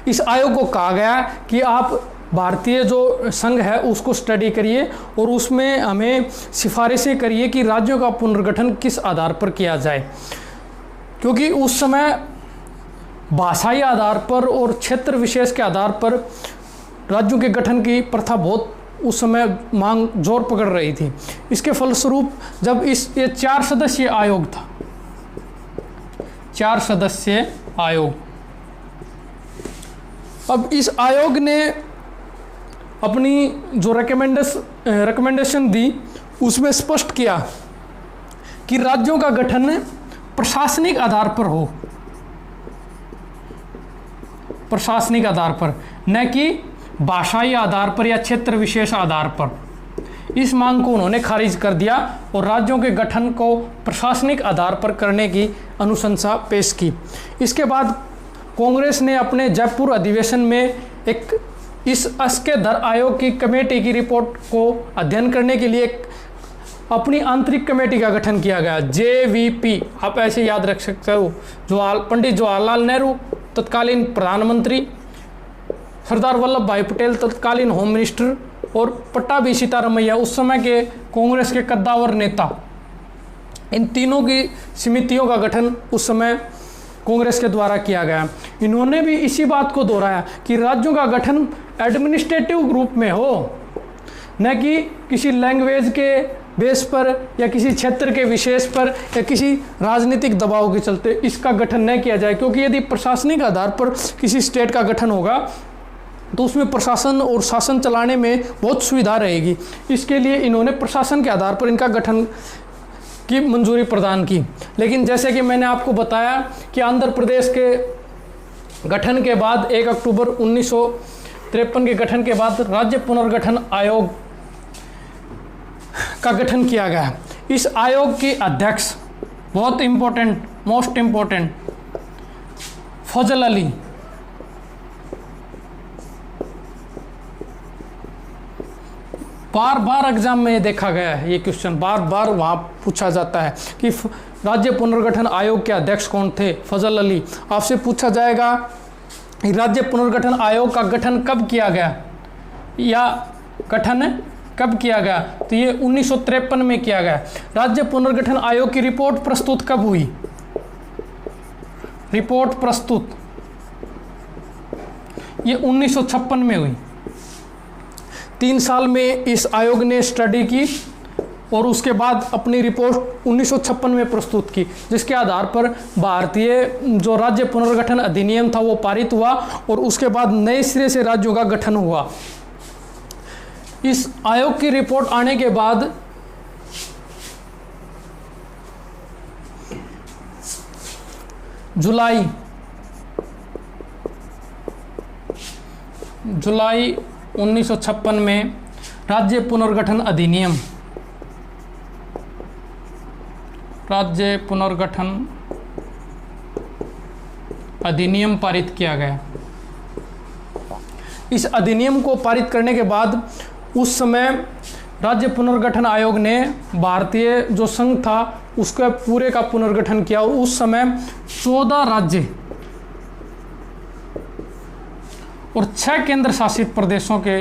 इस आयोग को कहा गया कि आप भारतीय जो संघ है उसको स्टडी करिए और उसमें हमें सिफारिशें करिए कि राज्यों का पुनर्गठन किस आधार पर किया जाए, क्योंकि उस समय भाषाई आधार पर और क्षेत्र विशेष के आधार पर राज्यों के गठन की प्रथा बहुत उस समय मांग जोर पकड़ रही थी। इसके फलस्वरूप जब ये 4 सदस्यीय आयोग था, 4 सदस्यीय आयोग, अब इस आयोग ने अपनी जो रिकमेंडेशन दी उसमें स्पष्ट किया कि राज्यों का गठन प्रशासनिक आधार पर हो, प्रशासनिक आधार पर, न कि भाषाई आधार पर या क्षेत्र विशेष आधार पर। इस मांग को उन्होंने खारिज कर दिया और राज्यों के गठन को प्रशासनिक आधार पर करने की अनुशंसा पेश की। इसके बाद कांग्रेस ने अपने जयपुर अधिवेशन में इस अस्केधर आयोग की कमेटी की रिपोर्ट को अध्ययन करने के लिए अपनी आंतरिक कमेटी का गठन किया गया, JVP, आप ऐसे याद रख सकते हो। पंडित जवाहरलाल नेहरू तत्कालीन प्रधानमंत्री, सरदार वल्लभ भाई पटेल तत्कालीन होम मिनिस्टर और पट्टाभी सीतारमैया उस समय के कांग्रेस के कद्दावर नेता, इन तीनों की समितियों का गठन उस समय कांग्रेस के द्वारा किया गया। इन्होंने भी इसी बात को दोहराया कि राज्यों का गठन एडमिनिस्ट्रेटिव रूप में हो, न कि किसी लैंग्वेज के बेस पर या किसी क्षेत्र के विशेष पर या किसी राजनीतिक दबाव के चलते इसका गठन न किया जाए, क्योंकि यदि प्रशासनिक आधार पर किसी स्टेट का गठन होगा तो उसमें प्रशासन और शासन चलाने में बहुत सुविधा रहेगी। इसके लिए इन्होंने प्रशासन के आधार पर इनका गठन की मंजूरी प्रदान की। लेकिन जैसे कि मैंने आपको बताया कि आंध्र प्रदेश के गठन के बाद 1 अक्टूबर 1953 के गठन के बाद राज्य पुनर्गठन आयोग का गठन किया गया। इस आयोग की अध्यक्ष बहुत इम्पोर्टेंट, मोस्ट इम्पोर्टेंट, फजल अली। बार बार एग्जाम में ये देखा गया है, ये क्वेश्चन बार बार वहाँ पूछा जाता है कि राज्य पुनर्गठन आयोग के अध्यक्ष कौन थे? फजल अली। आपसे पूछा जाएगा कि राज्य पुनर्गठन आयोग का गठन कब किया गया या गठन कब किया गया? तो ये 1953 में किया गया। राज्य पुनर्गठन आयोग की रिपोर्ट प्रस्तुत कब हुई? रिपोर्ट प्रस्तुत ये 1956 में हुई। 3 साल में इस आयोग ने स्टडी की और उसके बाद अपनी रिपोर्ट 1956 में प्रस्तुत की, जिसके आधार पर भारतीय जो राज्य पुनर्गठन अधिनियम था वो पारित हुआ और उसके बाद नए सिरे से राज्यों का गठन हुआ। इस आयोग की रिपोर्ट आने के बाद जुलाई 1956 में राज्य पुनर्गठन अधिनियम पारित किया गया। इस अधिनियम को पारित करने के बाद उस समय राज्य पुनर्गठन आयोग ने भारतीय जो संघ था उसका पूरे का पुनर्गठन किया और उस समय 14 राज्य और 6 केंद्र शासित प्रदेशों के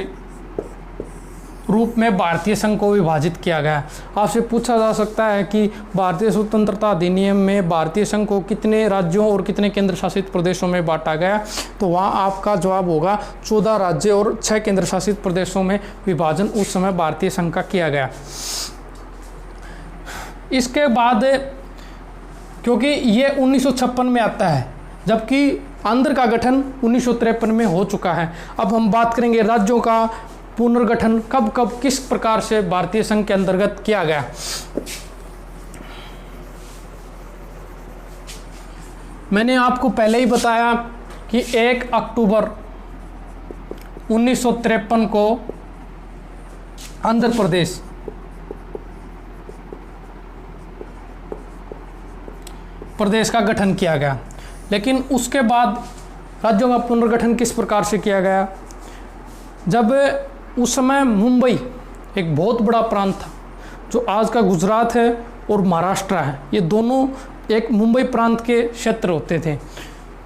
रूप में भारतीय संघ को विभाजित किया गया। आपसे पूछा जा सकता है कि भारतीय स्वतंत्रता अधिनियम में भारतीय संघ को कितने राज्यों और कितने केंद्र शासित प्रदेशों में बांटा गया? तो वहाँ आपका जवाब होगा 14 राज्य और 6 केंद्र शासित प्रदेशों में विभाजन उस समय भारतीय संघ का किया गया। इसके बाद क्योंकि ये 1956 में आता है जबकि आंध्र का गठन 1953 में हो चुका है। अब हम बात करेंगे राज्यों का पुनर्गठन कब कब किस प्रकार से भारतीय संघ के अंतर्गत किया गया। मैंने आपको पहले ही बताया कि 1 अक्टूबर 1953 को आंध्र प्रदेश का गठन किया गया। लेकिन उसके बाद राज्यों का पुनर्गठन किस प्रकार से किया गया? जब उस समय मुंबई एक बहुत बड़ा प्रांत था जो आज का गुजरात है और महाराष्ट्र है, ये दोनों एक मुंबई प्रांत के क्षेत्र होते थे।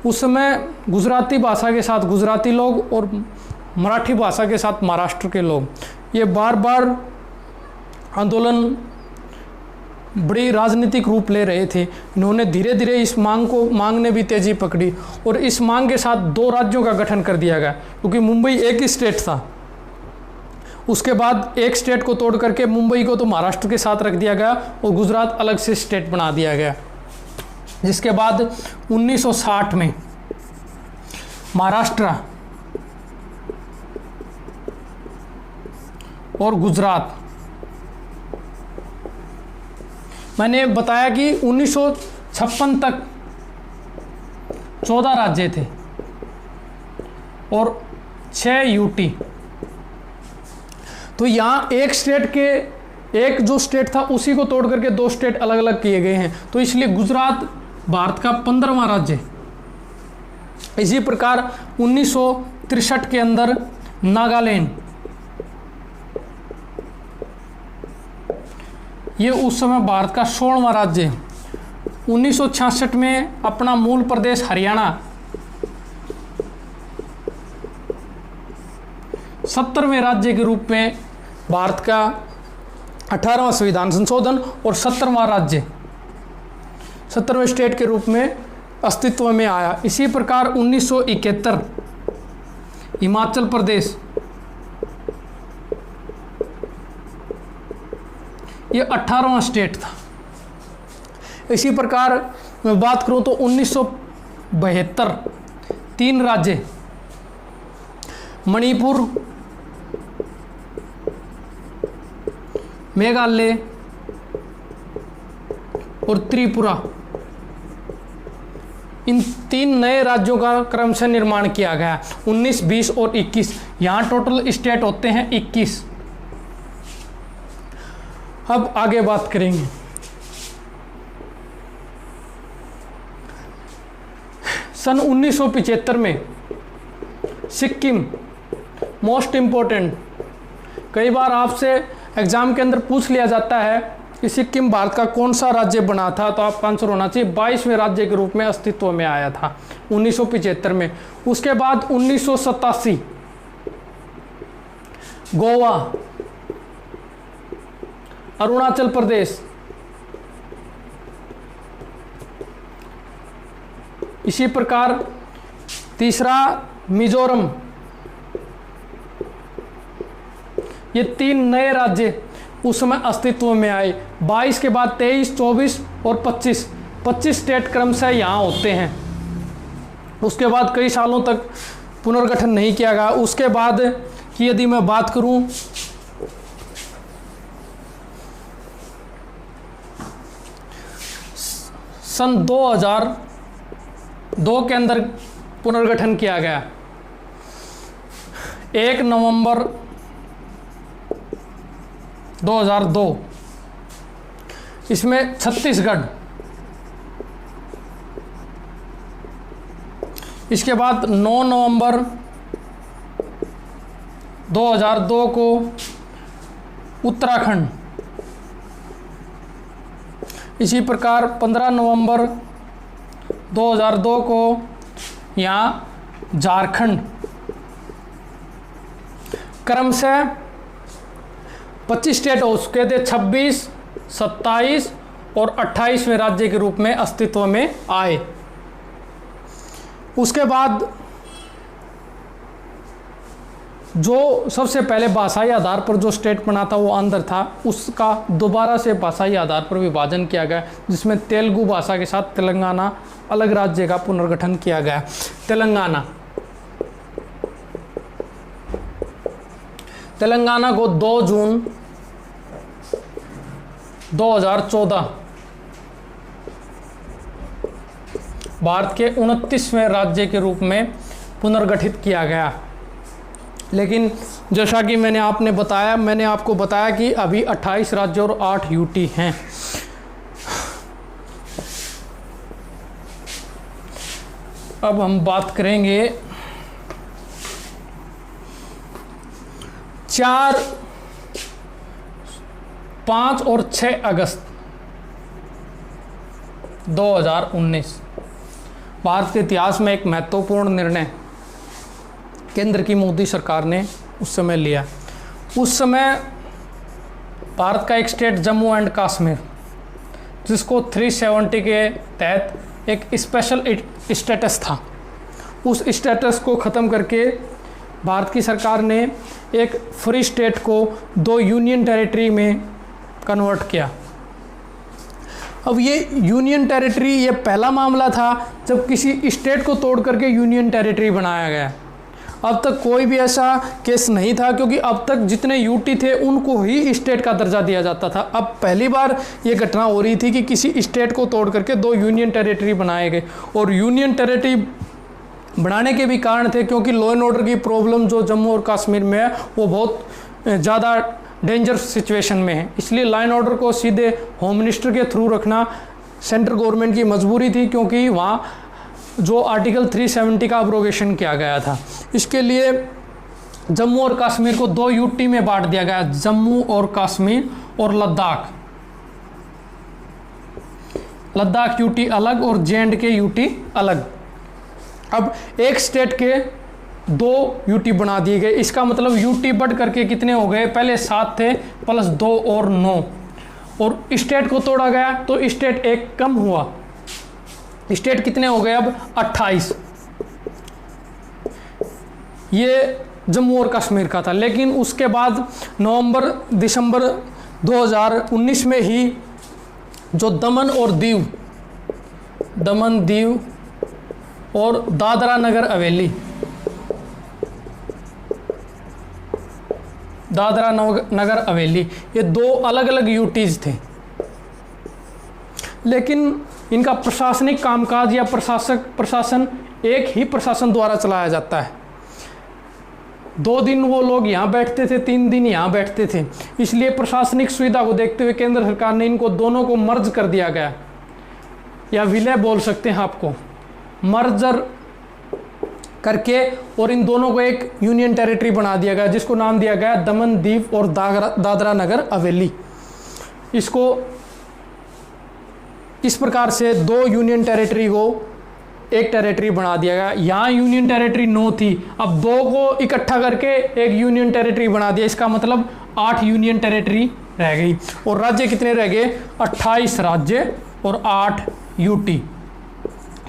उस समय गुजराती भाषा के साथ गुजराती लोग और मराठी भाषा के साथ महाराष्ट्र के लोग ये बार बार आंदोलन बड़ी राजनीतिक रूप ले रहे थे। इन्होंने धीरे धीरे इस मांग ने भी तेजी पकड़ी और इस मांग के साथ 2 राज्यों का गठन कर दिया गया, क्योंकि मुंबई एक ही स्टेट था। उसके बाद एक स्टेट को तोड़ करके मुंबई को तो महाराष्ट्र के साथ रख दिया गया और गुजरात अलग से स्टेट बना दिया गया। जिसके बाद 1960 में महाराष्ट्र और गुजरात, मैंने बताया कि 1956 तक 14 राज्य थे और 6 यूटी। तो यहाँ एक स्टेट के एक जो स्टेट था उसी को तोड़ करके 2 स्टेट अलग अलग किए गए हैं। तो इसलिए गुजरात भारत का 15वां राज्य। इसी प्रकार 1963 के अंदर नागालैंड, ये उस समय भारत का 16वां राज्य है। 1966 में अपना मूल प्रदेश हरियाणा 70वें राज्य के रूप में भारत का 18वां संविधान संशोधन और 70वां राज्य 70वें स्टेट के रूप में अस्तित्व में आया। इसी प्रकार 1971 हिमाचल प्रदेश ये 18वां स्टेट था। इसी प्रकार मैं बात करूं तो 1972 3 राज्य मणिपुर, मेघालय और त्रिपुरा, इन 3 नए राज्यों का क्रमशः निर्माण किया गया। 19, 20 और 21, यहाँ टोटल स्टेट होते हैं 21। अब आगे बात करेंगे। सन 1975 में सिक्किम मोस्ट इम्पोर्टेंट, कई बार आपसे एग्जाम के अंदर पूछ लिया जाता है कि सिक्किम भारत का कौन सा राज्य बना था, तो आपका आंसर होना चाहिए 22वें राज्य के रूप में अस्तित्व में आया था 1975 में। उसके बाद 1987 गोवा, अरुणाचल प्रदेश, इसी प्रकार तीसरा मिजोरम, ये 3 नए राज्य उस समय अस्तित्व में आए। 22 के बाद 23, 24 और 25 स्टेट क्रमशः यहाँ होते हैं। उसके बाद कई सालों तक पुनर्गठन नहीं किया गया। उसके बाद की यदि मैं बात करूं सन 2002 के अंदर पुनर्गठन किया गया। 1 नवंबर 2002 इसमें छत्तीसगढ़, इसके बाद 9 नवंबर 2002 को उत्तराखंड, इसी प्रकार 15 नवंबर 2002 को यहाँ झारखंड। क्रमशः 25 स्टेट हो चुके थे, 26, 27 और 28वें राज्य के रूप में अस्तित्व में आए। उसके बाद जो सबसे पहले भाषाई आधार पर जो स्टेट बना था वो आंध्र था, उसका दोबारा से भाषाई आधार पर विभाजन किया गया, जिसमें तेलुगु भाषा के साथ तेलंगाना अलग राज्य का पुनर्गठन किया गया। तेलंगाना को 2 जून 2014 भारत के 29वें राज्य के रूप में पुनर्गठित किया गया। लेकिन जैसा कि मैंने आपको बताया कि अभी 28 राज्य और 8 यूटी हैं। अब हम बात करेंगे 4, 5 और 6 अगस्त 2019 भारत के इतिहास में एक महत्वपूर्ण निर्णय केंद्र की मोदी सरकार ने उस समय लिया। उस समय भारत का एक स्टेट जम्मू एंड कश्मीर, जिसको 370 के तहत एक स्पेशल स्टेटस था, उस स्टेटस को ख़त्म करके भारत की सरकार ने एक फ्री स्टेट को 2 यूनियन टेरिटरी में कन्वर्ट किया। अब ये यूनियन टेरिटरी, ये पहला मामला था जब किसी स्टेट को तोड़ करके यूनियन टेरिटरी बनाया गया। अब तक कोई भी ऐसा केस नहीं था, क्योंकि अब तक जितने यूटी थे उनको ही स्टेट का दर्जा दिया जाता था। अब पहली बार ये घटना हो रही थी कि किसी स्टेट को तोड़ करके 2 यूनियन टेरिटरी बनाए गए। और यूनियन टेरिटरी बनाने के भी कारण थे, क्योंकि लॉ एंड ऑर्डर की प्रॉब्लम जो जम्मू और कश्मीर में है वो बहुत ज़्यादा डेंजर सिचुएशन में है। इसलिए लॉ एंड ऑर्डर को सीधे होम मिनिस्टर के थ्रू रखना सेंट्रल गवर्नमेंट की मजबूरी थी, क्योंकि वहाँ जो आर्टिकल 370 का अब्रोगेशन किया गया था। इसके लिए जम्मू और कश्मीर को 2 यूटी में बांट दिया गया, जम्मू और कश्मीर और लद्दाख। लद्दाख यूटी अलग और JNK यूटी अलग। अब एक स्टेट के 2 यूटी बना दिए गए, इसका मतलब यूटी बढ़ करके कितने हो गए, पहले 7 थे प्लस 2 और 9, और स्टेट को तोड़ा गया तो स्टेट एक कम हुआ, स्टेट कितने हो गए अब 28। ये जम्मू और कश्मीर का था। लेकिन उसके बाद दिसंबर 2019 में ही जो दमन दीव और दादरा नगर हवेली ये 2 अलग अलग यूटीज थे, लेकिन इनका प्रशासनिक कामकाज या प्रशासन एक ही प्रशासन द्वारा चलाया जाता है। 2 दिन वो लोग यहाँ बैठते थे, 3 दिन यहाँ बैठते थे, इसलिए प्रशासनिक सुविधा को देखते हुए केंद्र सरकार ने इनको दोनों को मर्ज कर दिया गया, या विलय बोल सकते हैं आपको, मर्जर करके, और इन दोनों को एक यूनियन टेरिटरी बना दिया गया जिसको नाम दिया गया दमन दीव और दादरा नगर हवेली। इसको इस प्रकार से 2 यूनियन टेरिटरी को एक टेरिटरी बना दिया गया। यहाँ यूनियन टेरिटरी 9 थी, अब 2 को इकट्ठा करके एक यूनियन टेरिटरी बना दिया, इसका मतलब 8 यूनियन टेरिटरी रह गई। और राज्य कितने रह गए, 28 राज्य और 8 यूटी,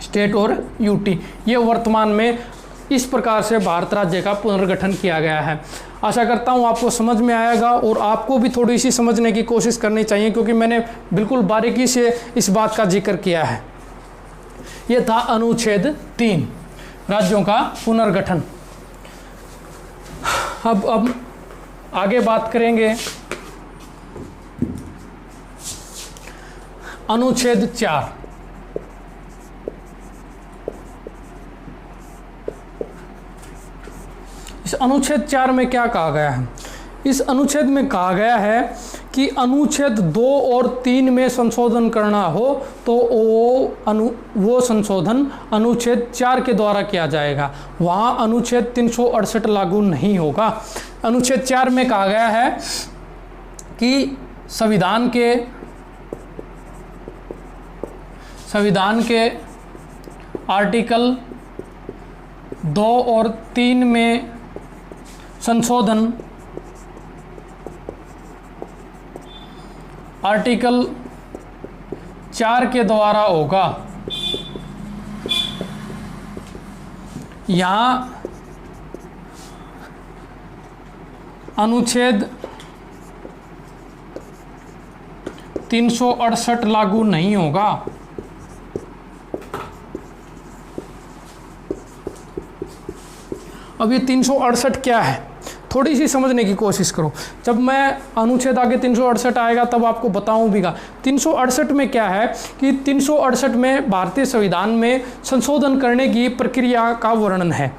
स्टेट और यूटी। ये वर्तमान में इस प्रकार से भारत राज्य का पुनर्गठन किया गया है। आशा करता हूँ आपको समझ में आएगा, और आपको भी थोड़ी सी समझने की कोशिश करनी चाहिए, क्योंकि मैंने बिल्कुल बारीकी से इस बात का जिक्र किया है। ये था अनुच्छेद 3, राज्यों का पुनर्गठन। अब आगे बात करेंगे अनुच्छेद 4। इस अनुच्छेद 4 में क्या कहा गया है? इस अनुच्छेद में कहा गया है कि अनुच्छेद 2 और 3 में संशोधन करना हो तो वो संशोधन अनुच्छेद 4 के द्वारा किया जाएगा, वहाँ अनुच्छेद 368 लागू नहीं होगा। अनुच्छेद 4 में कहा गया है कि संविधान के आर्टिकल 2 और 3 में संशोधन आर्टिकल 4 के द्वारा होगा। यहाँ अनुच्छेद 368 लागू नहीं होगा। अब ये 368 क्या है, थोड़ी सी समझने की कोशिश करो। जब मैं अनुच्छेद आगे 368 आएगा तब आपको बताऊं भीगा। 368 में क्या है कि 368 में भारतीय संविधान में संशोधन करने की प्रक्रिया का वर्णन है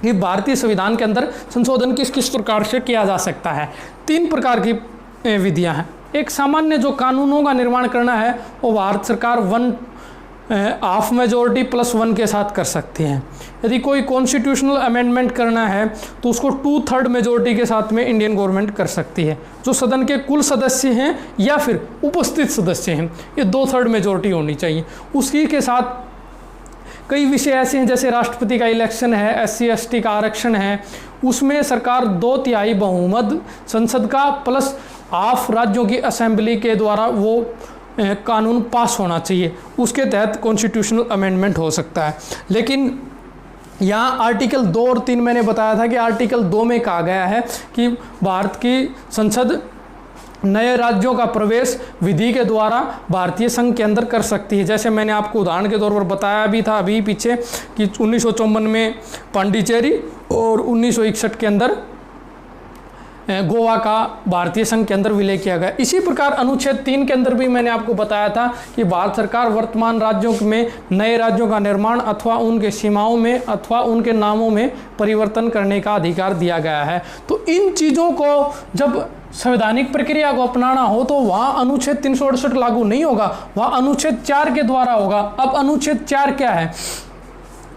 कि भारतीय संविधान के अंदर संशोधन किस किस प्रकार से किया जा सकता है। 3 प्रकार की विधियां हैं। एक सामान्य जो कानूनों का निर्माण करना है वो भारत सरकार 1/2 मेजोरिटी +1 के साथ कर सकती हैं। यदि कोई कॉन्स्टिट्यूशनल अमेंडमेंट करना है तो उसको 2/3 मेजोरिटी के साथ में इंडियन गवर्नमेंट कर सकती है। जो सदन के कुल सदस्य हैं या फिर उपस्थित सदस्य हैं, ये 2/3 मेजोरिटी होनी चाहिए। उसी के साथ कई विषय ऐसे हैं जैसे राष्ट्रपति का इलेक्शन है, SC ST का आरक्षण है, उसमें सरकार 2/3 बहुमत संसद का प्लस हाफ राज्यों की असेंबली के द्वारा वो कानून पास होना चाहिए, उसके तहत कॉन्स्टिट्यूशनल अमेंडमेंट हो सकता है। लेकिन यहाँ आर्टिकल 2 और 3 मैंने बताया था कि आर्टिकल 2 में कहा गया है कि भारत की संसद नए राज्यों का प्रवेश विधि के द्वारा भारतीय संघ के अंदर कर सकती है। जैसे मैंने आपको उदाहरण के तौर पर बताया भी था अभी पीछे कि 1954 में पांडिचेरी और 1961 के अंदर गोवा का भारतीय संघ के अंदर विलय किया गया। इसी प्रकार अनुच्छेद 3 के अंदर भी मैंने आपको बताया था कि भारत सरकार वर्तमान राज्यों में नए राज्यों का निर्माण अथवा उनके सीमाओं में अथवा उनके नामों में परिवर्तन करने का अधिकार दिया गया है। तो इन चीज़ों को जब संवैधानिक प्रक्रिया को अपनाना हो तो वहाँ अनुच्छेद 368 लागू नहीं होगा, वहाँ अनुच्छेद 4 के द्वारा होगा। अब अनुच्छेद 4 क्या है?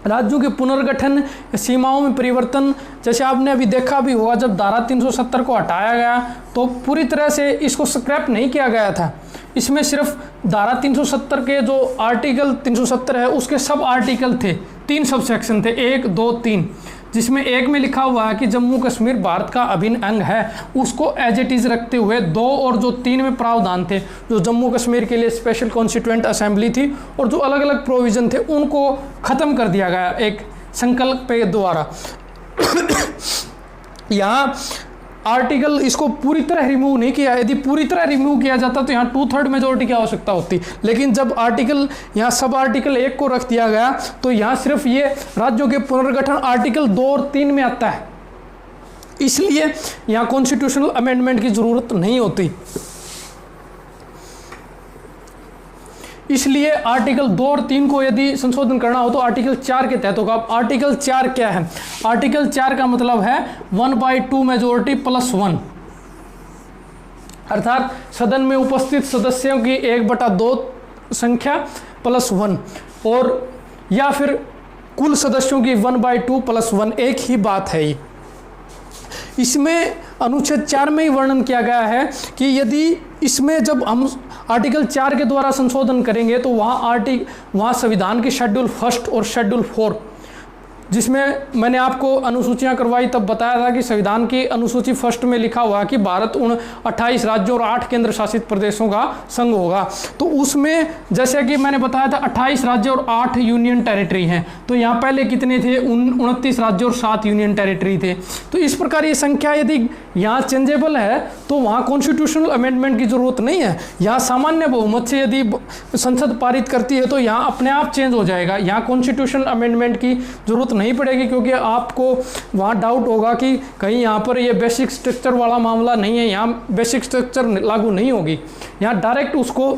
राज्यों के पुनर्गठन, सीमाओं में परिवर्तन। जैसे आपने अभी देखा भी होगा जब धारा 370 को हटाया गया तो पूरी तरह से इसको स्क्रैप नहीं किया गया था। इसमें सिर्फ धारा 370 के जो आर्टिकल 370 है उसके सब आर्टिकल थे, 3 सब सेक्शन थे, 1, 2, 3, जिसमें 1 में लिखा हुआ है कि जम्मू कश्मीर भारत का अभिन्न अंग है, उसको एज इट इज़ रखते हुए 2 और जो 3 में प्रावधान थे, जो जम्मू कश्मीर के लिए स्पेशल कॉन्स्टिट्यूएंट असेंबली थी और जो अलग अलग प्रोविज़न थे उनको ख़त्म कर दिया गया एक संकल्प के द्वारा। यहाँ आर्टिकल इसको पूरी तरह रिमूव नहीं किया, यदि पूरी तरह रिमूव किया जाता तो यहाँ 2/3 मेजोरिटी की आवश्यकता होती, लेकिन जब आर्टिकल यहाँ सब आर्टिकल 1 को रख दिया गया तो यहाँ सिर्फ ये राज्यों के पुनर्गठन आर्टिकल 2 और 3 में आता है, इसलिए यहाँ कॉन्स्टिट्यूशनल अमेंडमेंट की ज़रूरत नहीं होती। इसलिए आर्टिकल 2 और 3 को यदि संशोधन करना हो तो आर्टिकल 4 के तहत होगा। आर्टिकल 4 क्या है? आर्टिकल 4 का मतलब है 1/2 मेजोरिटी +1, अर्थात सदन में उपस्थित सदस्यों की 1/2 संख्या +1, और या फिर कुल सदस्यों की 1/2 +1, एक ही बात है ये। इसमें अनुच्छेद 4 में ही वर्णन किया गया है कि यदि इसमें जब हम आर्टिकल 4 के द्वारा संशोधन करेंगे तो वहाँ संविधान की शेड्यूल 1 और शेड्यूल 4, जिसमें मैंने आपको अनुसूचियां करवाई तब बताया था कि संविधान की अनुसूची 1 में लिखा हुआ कि भारत उन 28 राज्यों और 8 केंद्र शासित प्रदेशों का संघ होगा। तो उसमें जैसे कि मैंने बताया था 28 राज्य और 8 यूनियन टेरिटरी हैं, तो यहाँ पहले कितने थे? 29 राज्य और 7 यूनियन टेरिटरी थे। तो इस प्रकार ये संख्या यदि यहाँ चेंजेबल है तो वहाँ कॉन्स्टिट्यूशनल अमेंडमेंट की ज़रूरत नहीं है। यहाँ सामान्य बहुमत से यदि संसद पारित करती है तो यहाँ अपने आप चेंज हो जाएगा, यहाँ कॉन्स्टिट्यूशनल अमेंडमेंट की ज़रूरत नहीं पड़ेगी, क्योंकि आपको वहाँ डाउट होगा कि कहीं यहाँ पर ये बेसिक स्ट्रक्चर वाला मामला नहीं है, यहाँ बेसिक स्ट्रक्चर लागू नहीं होगी, यहाँ डायरेक्ट उसको।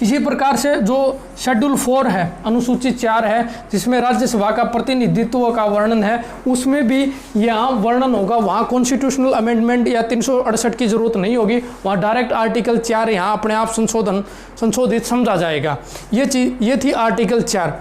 इसी प्रकार से जो शेड्यूल 4 है, अनुसूची 4 है, जिसमें राज्यसभा का प्रतिनिधित्व का वर्णन है, उसमें भी यहाँ वर्णन होगा, वहाँ कॉन्स्टिट्यूशनल अमेंडमेंट या 368 की ज़रूरत नहीं होगी, वहाँ डायरेक्ट आर्टिकल 4 यहाँ अपने आप संशोधित समझा जाएगा। ये थी आर्टिकल 4।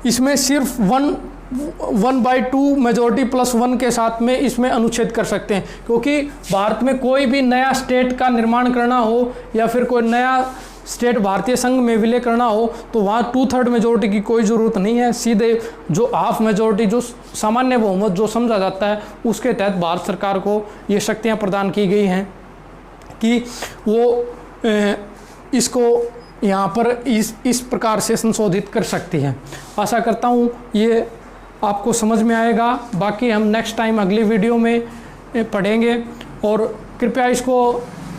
इसमें सिर्फ 1/2 मेजोरिटी +1 के साथ में इसमें अनुच्छेद कर सकते हैं, क्योंकि भारत में कोई भी नया स्टेट का निर्माण करना हो या फिर कोई नया स्टेट भारतीय संघ में विलय करना हो तो वहाँ 2/3 मेजोरिटी की कोई ज़रूरत नहीं है। सीधे जो हाफ मेजोरिटी, जो सामान्य बहुमत जो समझा जाता है, उसके तहत भारत सरकार को ये शक्तियाँ प्रदान की गई हैं कि वो इसको यहाँ पर इस प्रकार से संशोधित कर सकती है। आशा करता हूँ ये आपको समझ में आएगा। बाकी हम नेक्स्ट टाइम अगली वीडियो में पढ़ेंगे, और कृपया इसको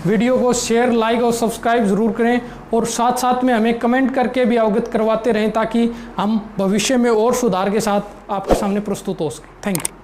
वीडियो को शेयर, लाइक और सब्सक्राइब ज़रूर करें, और साथ साथ में हमें कमेंट करके भी अवगत करवाते रहें ताकि हम भविष्य में और सुधार के साथ आपके सामने प्रस्तुत हो सकें। Thank you.